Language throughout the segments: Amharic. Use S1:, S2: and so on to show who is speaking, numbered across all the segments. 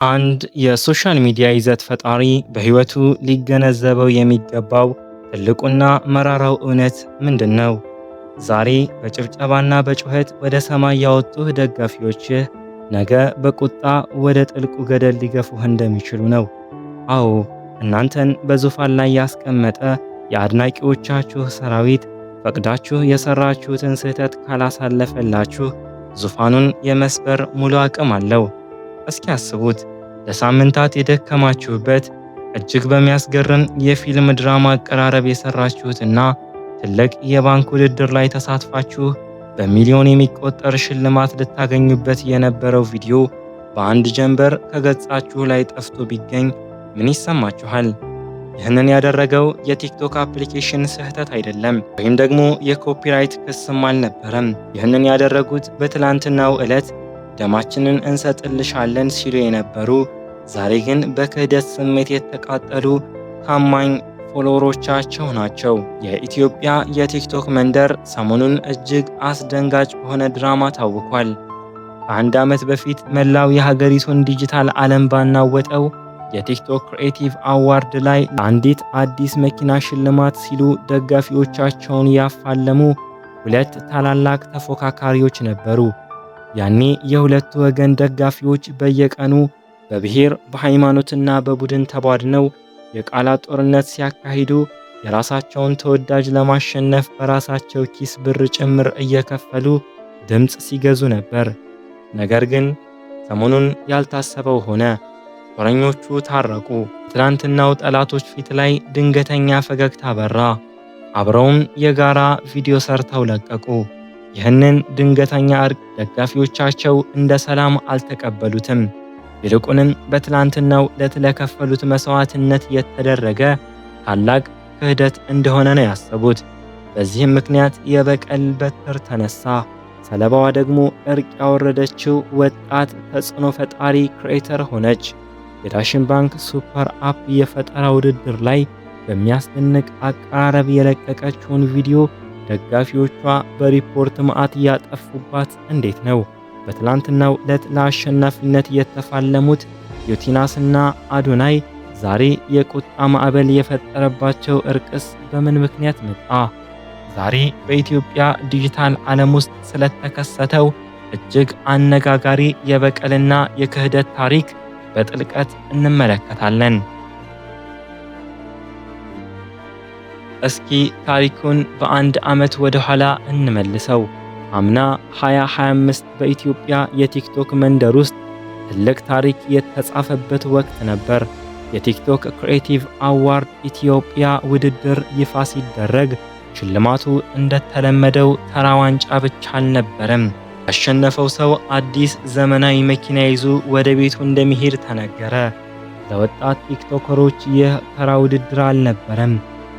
S1: አንድ የሶሻል ሚዲያ ይዘት ፈጣሪ በህይወቱ ሊገነዘበው የሚገባው ትልቁና መራራው እውነት ምንድን ነው? ዛሬ በጭብጨባና በጩኸት ወደ ሰማይ ያወጡህ ደጋፊዎችህ ነገ በቁጣ ወደ ጥልቁ ገደል ሊገፉህ እንደሚችሉ ነው። አዎ፣ እናንተን በዙፋን ላይ ያስቀመጠ የአድናቂዎቻችሁ ሰራዊት ፈቅዳችሁ የሰራችሁትን ስህተት ካላሳለፈላችሁ ዙፋኑን የመስበር ሙሉ አቅም አለው። እስኪ አስቡት፣ ለሳምንታት የደከማችሁበት እጅግ በሚያስገርም የፊልም ድራማ አቀራረብ የሰራችሁትና ትልቅ የባንክ ውድድር ላይ ተሳትፋችሁ በሚሊዮን የሚቆጠር ሽልማት ልታገኙበት የነበረው ቪዲዮ በአንድ ጀንበር ከገጻችሁ ላይ ጠፍቶ ቢገኝ ምን ይሰማችኋል? ይህንን ያደረገው የቲክቶክ አፕሊኬሽን ስህተት አይደለም፣ ወይም ደግሞ የኮፒራይት ክስም አልነበረም። ይህንን ያደረጉት በትላንትናው ዕለት ደማችንን እንሰጥልሻለን ሲሉ የነበሩ ዛሬ ግን በክህደት ስሜት የተቃጠሉ ታማኝ ፎሎወሮቻቸው ናቸው። የኢትዮጵያ የቲክቶክ መንደር ሰሞኑን እጅግ አስደንጋጭ በሆነ ድራማ ታውቋል። ከአንድ ዓመት በፊት መላው የሀገሪቱን ዲጂታል ዓለም ባናወጠው የቲክቶክ ክሪኤቲቭ አዋርድ ላይ ለአንዲት አዲስ መኪና ሽልማት ሲሉ ደጋፊዎቻቸውን ያፋለሙ ሁለት ታላላቅ ተፎካካሪዎች ነበሩ። ያኔ የሁለቱ ወገን ደጋፊዎች በየቀኑ በብሔር በሃይማኖትና በቡድን ተቧድነው የቃላት ጦርነት ሲያካሂዱ የራሳቸውን ተወዳጅ ለማሸነፍ በራሳቸው ኪስ ብር ጭምር እየከፈሉ ድምፅ ሲገዙ ነበር። ነገር ግን ሰሞኑን ያልታሰበው ሆነ። ጦረኞቹ ታረቁ። ትላንትናው ጠላቶች ፊት ላይ ድንገተኛ ፈገግታ በራ። አብረውም የጋራ ቪዲዮ ሰርተው ለቀቁ። ይህንን ድንገተኛ እርቅ ደጋፊዎቻቸው እንደ ሰላም አልተቀበሉትም። ይልቁንም በትላንትናው ዕለት ለከፈሉት መስዋዕትነት የተደረገ ታላቅ ክህደት እንደሆነ ነው ያሰቡት። በዚህም ምክንያት የበቀል በትር ተነሳ። ሰለባዋ ደግሞ እርቅ ያወረደችው ወጣት ተጽዕኖ ፈጣሪ ክሬተር ሆነች። የዳሽን ባንክ ሱፐር አፕ የፈጠራ ውድድር ላይ በሚያስደንቅ አቀራረብ የለቀቀችውን ቪዲዮ ደጋፊዎቿ በሪፖርት ማዕት ያጠፉባት እንዴት ነው? በትላንትናው ዕለት ለአሸናፊነት የተፋለሙት ዩቲናስና አዶናይ ዛሬ የቁጣ ማዕበል የፈጠረባቸው እርቅስ በምን ምክንያት መጣ? ዛሬ በኢትዮጵያ ዲጂታል ዓለም ውስጥ ስለተከሰተው እጅግ አነጋጋሪ የበቀልና የክህደት ታሪክ በጥልቀት እንመለከታለን። እስኪ ታሪኩን በአንድ ዓመት ወደ ኋላ እንመልሰው። አምና 2025 በኢትዮጵያ የቲክቶክ መንደር ውስጥ ትልቅ ታሪክ የተጻፈበት ወቅት ነበር። የቲክቶክ ክሪኤቲቭ አዋርድ ኢትዮጵያ ውድድር ይፋ ሲደረግ ሽልማቱ እንደተለመደው ተራ ዋንጫ ብቻ አልነበረም። ያሸነፈው ሰው አዲስ ዘመናዊ መኪና ይዞ ወደ ቤቱ እንደሚሄድ ተነገረ። ለወጣት ቲክቶከሮች ይህ ተራ ውድድር አልነበረም፣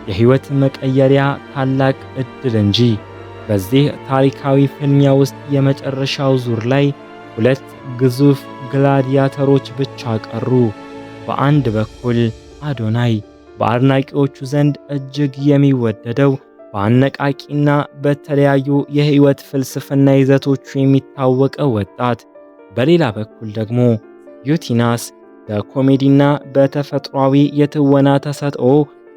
S1: የህይወት መቀየሪያ ታላቅ ዕድል እንጂ። በዚህ ታሪካዊ ፍልሚያ ውስጥ የመጨረሻው ዙር ላይ ሁለት ግዙፍ ግላዲያተሮች ብቻ ቀሩ። በአንድ በኩል አዶናይ፣ በአድናቂዎቹ ዘንድ እጅግ የሚወደደው በአነቃቂና በተለያዩ የህይወት ፍልስፍና ይዘቶቹ የሚታወቀው ወጣት፣ በሌላ በኩል ደግሞ ዩቲናስ፣ በኮሜዲና በተፈጥሯዊ የትወና ተሰጥኦ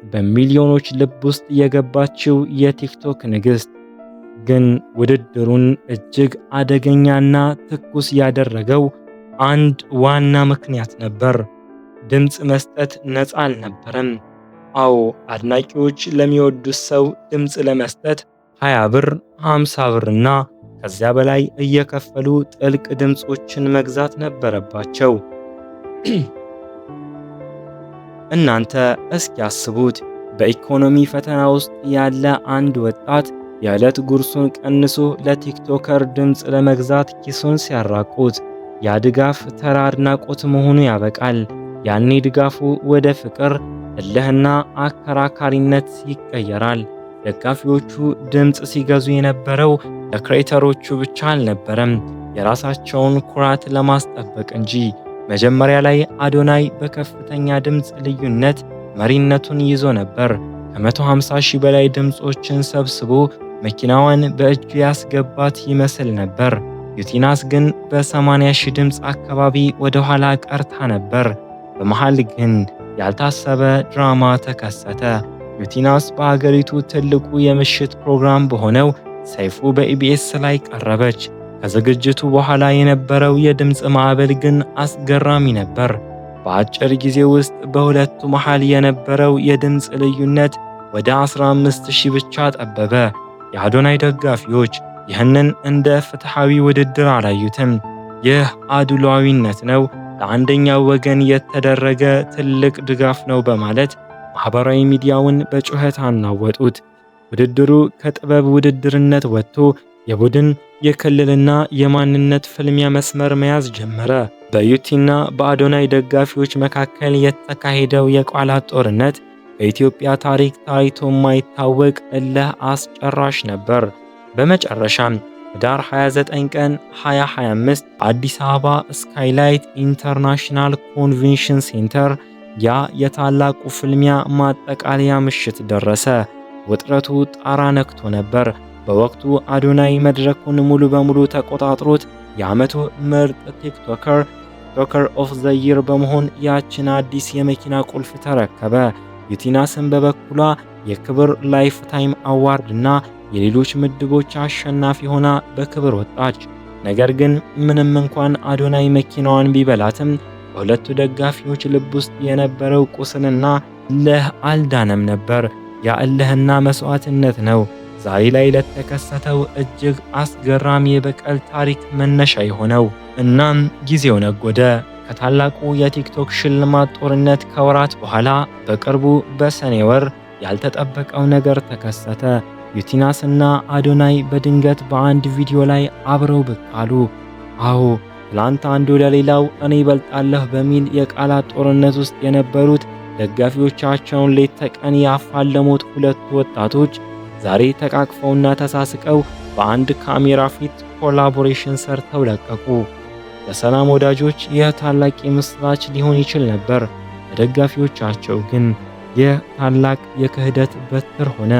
S1: በሚሊዮኖች ልብ ውስጥ የገባችው የቲክቶክ ንግሥት። ግን ውድድሩን እጅግ አደገኛና ትኩስ ያደረገው አንድ ዋና ምክንያት ነበር። ድምፅ መስጠት ነፃ አልነበረም። አዎ፣ አድናቂዎች ለሚወዱት ሰው ድምፅ ለመስጠት 20 ብር፣ 50 ብርና ከዚያ በላይ እየከፈሉ ጥልቅ ድምፆችን መግዛት ነበረባቸው። እናንተ እስኪ አስቡት፣ በኢኮኖሚ ፈተና ውስጥ ያለ አንድ ወጣት የዕለት ጉርሱን ቀንሶ ለቲክቶከር ድምፅ ለመግዛት ኪሱን ሲያራቁት፣ ያ ድጋፍ ተራ አድናቆት መሆኑ ያበቃል። ያኔ ድጋፉ ወደ ፍቅር፣ እልህና አከራካሪነት ይቀየራል። ደጋፊዎቹ ድምፅ ሲገዙ የነበረው ለክሬተሮቹ ብቻ አልነበረም፣ የራሳቸውን ኩራት ለማስጠበቅ እንጂ። መጀመሪያ ላይ አዶናይ በከፍተኛ ድምፅ ልዩነት መሪነቱን ይዞ ነበር። ከ150 ሺህ በላይ ድምፆችን ሰብስቦ መኪናዋን በእጁ ያስገባት ይመስል ነበር። ዩቲናስ ግን በ80,000 ድምፅ አካባቢ ወደ ኋላ ቀርታ ነበር። በመሃል ግን ያልታሰበ ድራማ ተከሰተ። ዩቲናስ በሀገሪቱ ትልቁ የምሽት ፕሮግራም በሆነው ሰይፉ በኢቢኤስ ላይ ቀረበች። ከዝግጅቱ በኋላ የነበረው የድምፅ ማዕበል ግን አስገራሚ ነበር። በአጭር ጊዜ ውስጥ በሁለቱ መሃል የነበረው የድምፅ ልዩነት ወደ 15,000 ብቻ ጠበበ። የአዶናይ ደጋፊዎች ይህንን እንደ ፍትሐዊ ውድድር አላዩትም። ይህ አድሏዊነት ነው፣ ለአንደኛው ወገን የተደረገ ትልቅ ድጋፍ ነው በማለት ማህበራዊ ሚዲያውን በጩኸት አናወጡት። ውድድሩ ከጥበብ ውድድርነት ወጥቶ የቡድን የክልልና የማንነት ፍልሚያ መስመር መያዝ ጀመረ። በዩቲና በአዶናይ ደጋፊዎች መካከል የተካሄደው የቃላት ጦርነት በኢትዮጵያ ታሪክ ታይቶ የማይታወቅ እልህ አስጨራሽ ነበር። በመጨረሻም ህዳር 29 ቀን 2025 አዲስ አበባ ስካይላይት ኢንተርናሽናል ኮንቬንሽን ሴንተር ያ የታላቁ ፍልሚያ ማጠቃለያ ምሽት ደረሰ። ውጥረቱ ጣራ ነክቶ ነበር። በወቅቱ አዶናይ መድረኩን ሙሉ በሙሉ ተቆጣጥሮት የዓመቱ ምርጥ ቲክቶከር ኦፍ ዘ ይር በመሆን ያችን አዲስ የመኪና ቁልፍ ተረከበ። ዩቲናስን በበኩሏ የክብር ላይፍ ታይም አዋርድ እና የሌሎች ምድቦች አሸናፊ ሆና በክብር ወጣች። ነገር ግን ምንም እንኳን አዶናይ መኪናዋን ቢበላትም በሁለቱ ደጋፊዎች ልብ ውስጥ የነበረው ቁስልና እልህ አልዳነም ነበር። ያ እልህና መስዋዕትነት ነው ዛሬ ላይ ለተከሰተው እጅግ አስገራሚ የበቀል ታሪክ መነሻ የሆነው። እናም ጊዜው ነጎደ። ከታላቁ የቲክቶክ ሽልማት ጦርነት ከወራት በኋላ በቅርቡ በሰኔ ወር ያልተጠበቀው ነገር ተከሰተ። ዩቲናስና አዶናይ በድንገት በአንድ ቪዲዮ ላይ አብረው ብቅ አሉ። አዎ ትላንት አንዱ ለሌላው እኔ ይበልጣለሁ በሚል የቃላት ጦርነት ውስጥ የነበሩት ደጋፊዎቻቸውን ሌት ተቀን ያፋለሙት ሁለቱ ወጣቶች ዛሬ ተቃቅፈውና ተሳስቀው በአንድ ካሜራ ፊት ኮላቦሬሽን ሰርተው ለቀቁ። ለሰላም ወዳጆች ይህ ታላቅ የምስራች ሊሆን ይችል ነበር። ለደጋፊዎቻቸው ግን ይህ ታላቅ የክህደት በትር ሆነ።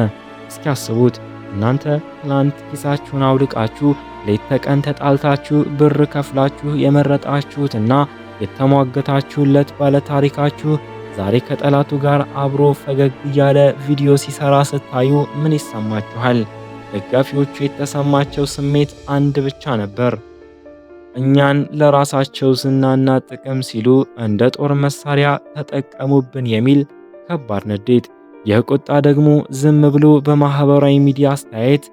S1: እስኪያስቡት እናንተ ትላንት ኪሳችሁን አውልቃችሁ ሌት ተቀን ተጣልታችሁ ብር ከፍላችሁ የመረጣችሁትና የተሟገታችሁለት ባለታሪካችሁ ዛሬ ከጠላቱ ጋር አብሮ ፈገግ እያለ ቪዲዮ ሲሰራ ስታዩ ምን ይሰማችኋል? ደጋፊዎቹ የተሰማቸው ስሜት አንድ ብቻ ነበር። እኛን ለራሳቸው ዝናና ጥቅም ሲሉ እንደ ጦር መሳሪያ ተጠቀሙብን የሚል ከባድ ንዴት። ይህ ቁጣ ደግሞ ዝም ብሎ በማህበራዊ ሚዲያ አስተያየት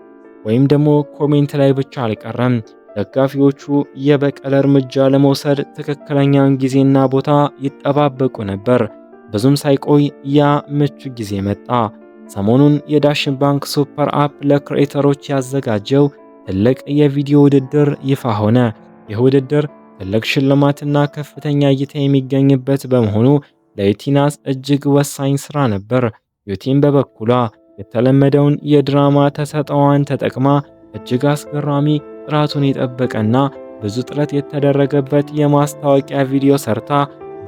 S1: ወይም ደግሞ ኮሜንት ላይ ብቻ አልቀረም። ደጋፊዎቹ የበቀል እርምጃ ለመውሰድ ትክክለኛውን ጊዜና ቦታ ይጠባበቁ ነበር። ብዙም ሳይቆይ ያ ምቹ ጊዜ መጣ። ሰሞኑን የዳሽን ባንክ ሱፐር አፕ ለክሬተሮች ያዘጋጀው ትልቅ የቪዲዮ ውድድር ይፋ ሆነ። ይህ ውድድር ትልቅ ሽልማትና ከፍተኛ እይታ የሚገኝበት በመሆኑ ለዩቲናስ እጅግ ወሳኝ ስራ ነበር። ዩቲን በበኩሏ የተለመደውን የድራማ ተሰጥኦዋን ተጠቅማ እጅግ አስገራሚ ጥራቱን የጠበቀና ብዙ ጥረት የተደረገበት የማስታወቂያ ቪዲዮ ሰርታ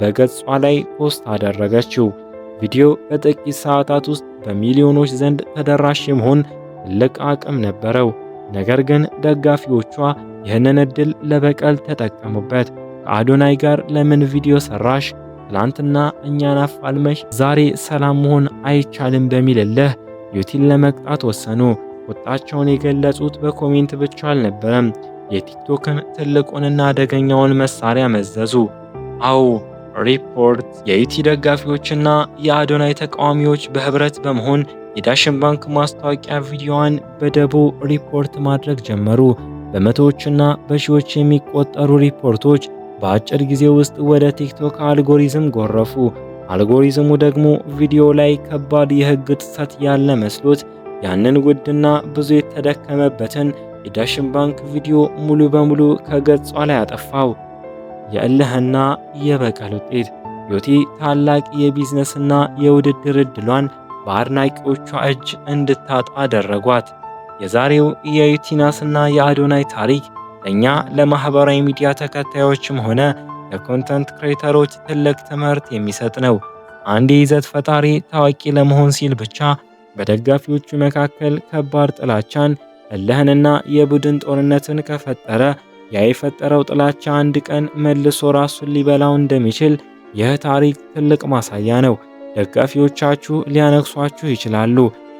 S1: በገጿ ላይ ፖስት አደረገችው። ቪዲዮ በጥቂት ሰዓታት ውስጥ በሚሊዮኖች ዘንድ ተደራሽ የመሆን ትልቅ አቅም ነበረው። ነገር ግን ደጋፊዎቿ ይህንን እድል ለበቀል ተጠቀሙበት። ከአዶናይ ጋር ለምን ቪዲዮ ሰራሽ? ትላንትና እኛን አፋልመሽ ዛሬ ሰላም መሆን አይቻልም በሚል እልህ ዩቲን ለመቅጣት ወሰኑ። ቁጣቸውን የገለጹት በኮሜንት ብቻ አልነበረም። የቲክቶክን ትልቁንና አደገኛውን መሳሪያ መዘዙ። አዎ ሪፖርት። የዩቲ ደጋፊዎችና የአዶናይ ተቃዋሚዎች በህብረት በመሆን የዳሽን ባንክ ማስታወቂያ ቪዲዮዋን በደቦ ሪፖርት ማድረግ ጀመሩ። በመቶዎችና በሺዎች የሚቆጠሩ ሪፖርቶች በአጭር ጊዜ ውስጥ ወደ ቲክቶክ አልጎሪዝም ጎረፉ። አልጎሪዝሙ ደግሞ ቪዲዮ ላይ ከባድ የህግ ጥሰት ያለ መስሎት ያንን ውድና ብዙ የተደከመበትን የዳሽን ባንክ ቪዲዮ ሙሉ በሙሉ ከገጿ ላይ አጠፋው። የእልህና የበቀል ውጤት። ዩቲ ታላቅ የቢዝነስና የውድድር ዕድሏን በአድናቂዎቿ እጅ እንድታጣ አደረጓት። የዛሬው የዩቲናስና የአዶናይ ታሪክ ለእኛ ለማህበራዊ ሚዲያ ተከታዮችም ሆነ ለኮንተንት ክሬተሮች ትልቅ ትምህርት የሚሰጥ ነው። አንድ የይዘት ፈጣሪ ታዋቂ ለመሆን ሲል ብቻ በደጋፊዎቹ መካከል ከባድ ጥላቻን፣ እልህንና የቡድን ጦርነትን ከፈጠረ ያ የፈጠረው ጥላቻ አንድ ቀን መልሶ ራሱን ሊበላው እንደሚችል ይህ ታሪክ ትልቅ ማሳያ ነው። ደጋፊዎቻችሁ ሊያነግሷችሁ ይችላሉ፣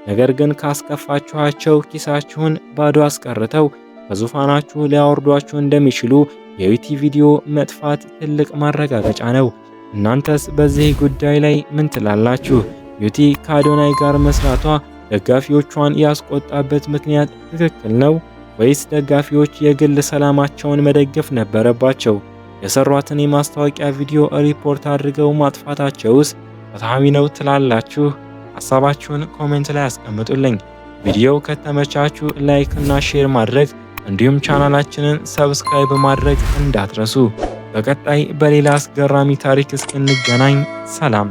S1: ነገር ግን ካስከፋችኋቸው ኪሳችሁን ባዶ አስቀርተው ከዙፋናችሁ ሊያወርዷችሁ እንደሚችሉ የዩቲ ቪዲዮ መጥፋት ትልቅ ማረጋገጫ ነው። እናንተስ በዚህ ጉዳይ ላይ ምን ትላላችሁ? ዩቲ ከአዶናይ ጋር መስራቷ ደጋፊዎቿን ያስቆጣበት ምክንያት ትክክል ነው ወይስ ደጋፊዎች የግል ሰላማቸውን መደገፍ ነበረባቸው? የሰሯትን የማስታወቂያ ቪዲዮ ሪፖርት አድርገው ማጥፋታቸውስ ፍትሃዊ ነው ትላላችሁ? ሐሳባችሁን ኮሜንት ላይ አስቀምጡልኝ። ቪዲዮው ከተመቻችሁ ላይክ እና ሼር ማድረግ እንዲሁም ቻናላችንን ሰብስክራይብ ማድረግ እንዳትረሱ። በቀጣይ በሌላ አስገራሚ ታሪክ እስክንገናኝ ሰላም።